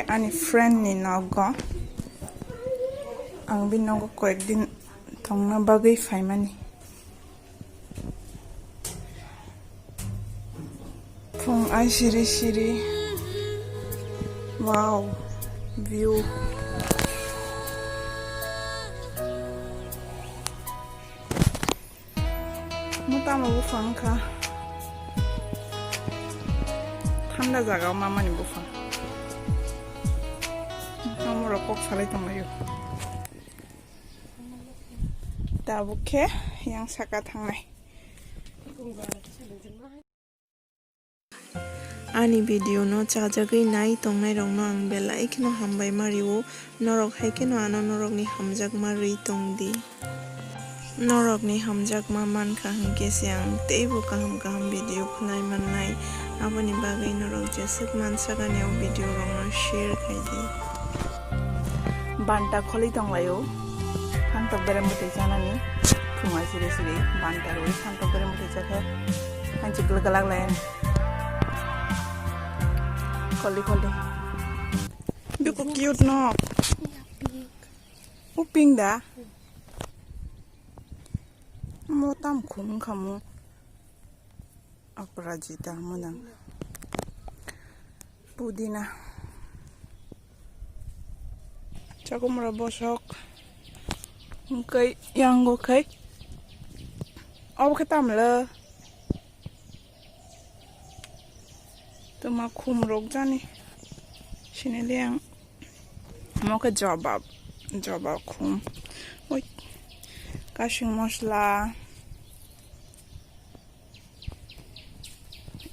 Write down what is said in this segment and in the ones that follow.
ani friend ni nogo ang binogo ko ekdin tongna bagay faimani pung ai shiri wow view mutama bufang ka ঠান্ডা জায়গা মামানি বুফা আমরা cock সালাইতাম না দাবুকে yang saka थांनाय ani video no chajagai nai tongnai rong no ang bela ikino hambai mariwo norok haikeno ano norok ni hamjak mari tongdi norok ni hamjak ma man ka hangke siang teibo kaham video khlai mannai aboni bagai norok jesuk mansagani video rong no share khaidi banta kholi tonglayo phantok bere mutai janani phunga siri banta roi phantok bere mutai jake hanchi galak lain kholi biko cute no uping da motam khum khamu aparajita munang pudina chakumra bosok kai yang go kai aw khatam le tuma khum rok jani sine liang moka jobab khum oi kashing mosla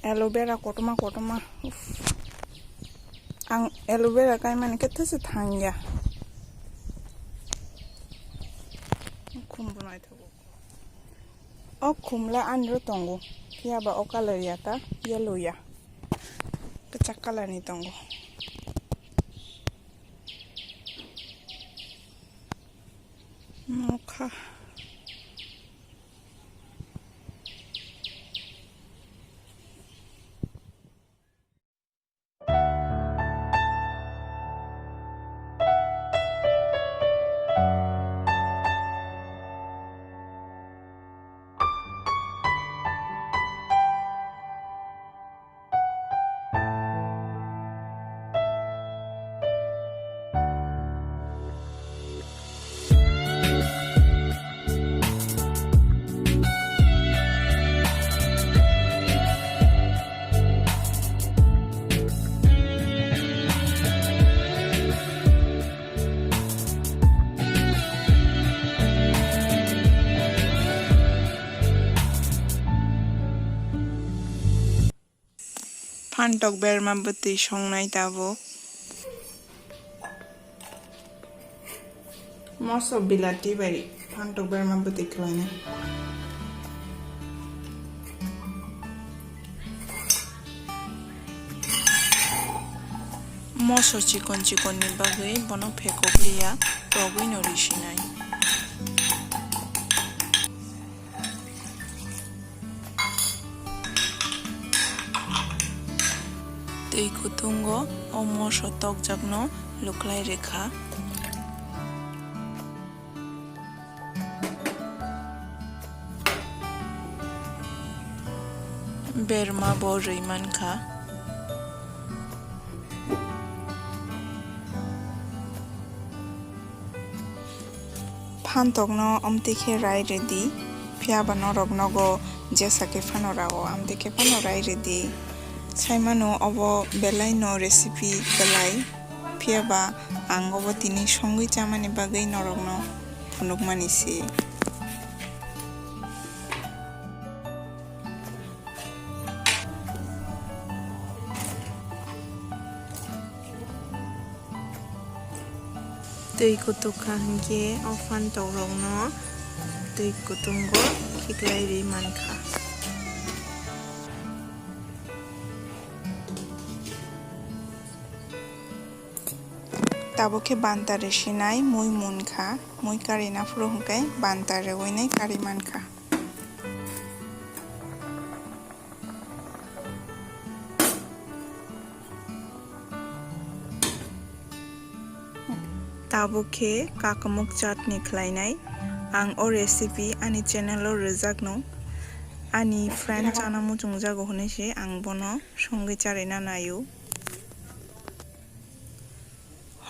aloe vera kotoma ang aloe vera kai mane ketase thangya khum bunai thago o khumla anro tongo kia ba o color ya ta yellow ya kachak color ni tongo mokha phantok berma bati songnai tabo moso bilati bari phantok berma bati khlaina moso chikon ni bagai bono phekokliya togoi norisinai tei kutungo o moso tokjakno luklai rekha berma bo reimankha phantok no amtike rai ready phiaba norok nogo jesake phanorago amtike phanorai ready saimano obo belai no recipe belai phiaba angobo tini songui chamani bagai norok no phunuk manisi tei kutuk hangke o phantok rok no tei kutungo khiklai ri mankha taboke bantare sinai mui munkha mui kari na furo hungkai bantare oinai kari mankha tabuk khe kakamuk chutney khlainai ang o recipe ani channel o rwjakno ani friend chana muchungjago hinui se ang bono songui charina naio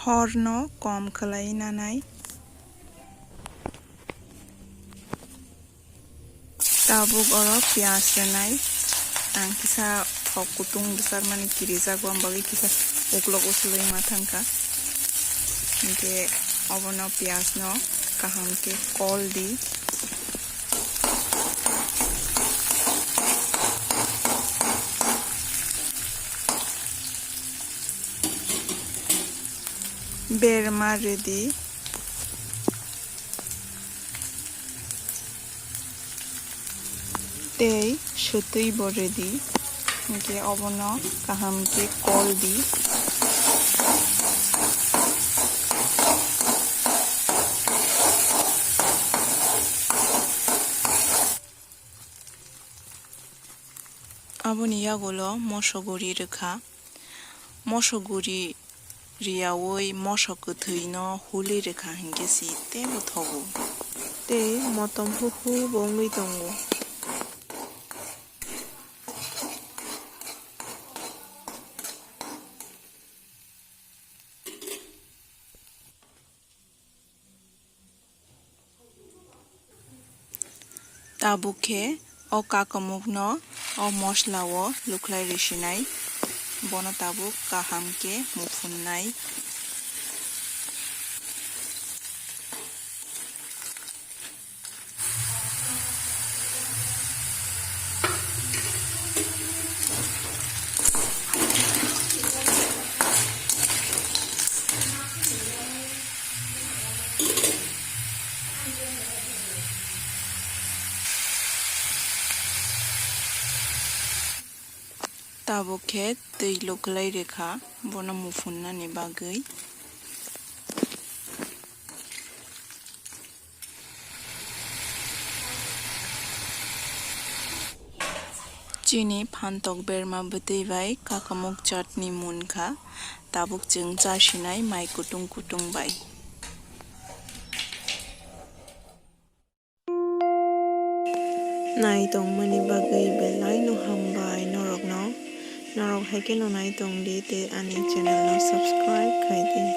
hor no kom khlai nanai tabuk oro pyas renai ang kisa thok kutung bisar mani kirijago ambagi kisa uklok uslui ma thangka hingke obono pyas no kaham ke kol di berma ready tei sutui bo ready hingke obono kaham ke kol di aboni yagulo mosoguri rekha mosoguri riyaoi mosok kwthui no huli rekha hingke si tebo thogo tei motom huhu bo ongui tongo tabuk khe o kakamuk no o mosla o luklai risinai bono tabuk kaham ke muphunai tabuk khe tui luklai rekha bono muphunani bagui chini phantok berma bwtui bai kakamuk chutney munkha tabuk chwng chasinai mai kutung kutung bai nai tongmani bagui belai no hambai norok haike no nai tongdi te ani channel no subscribe khai di।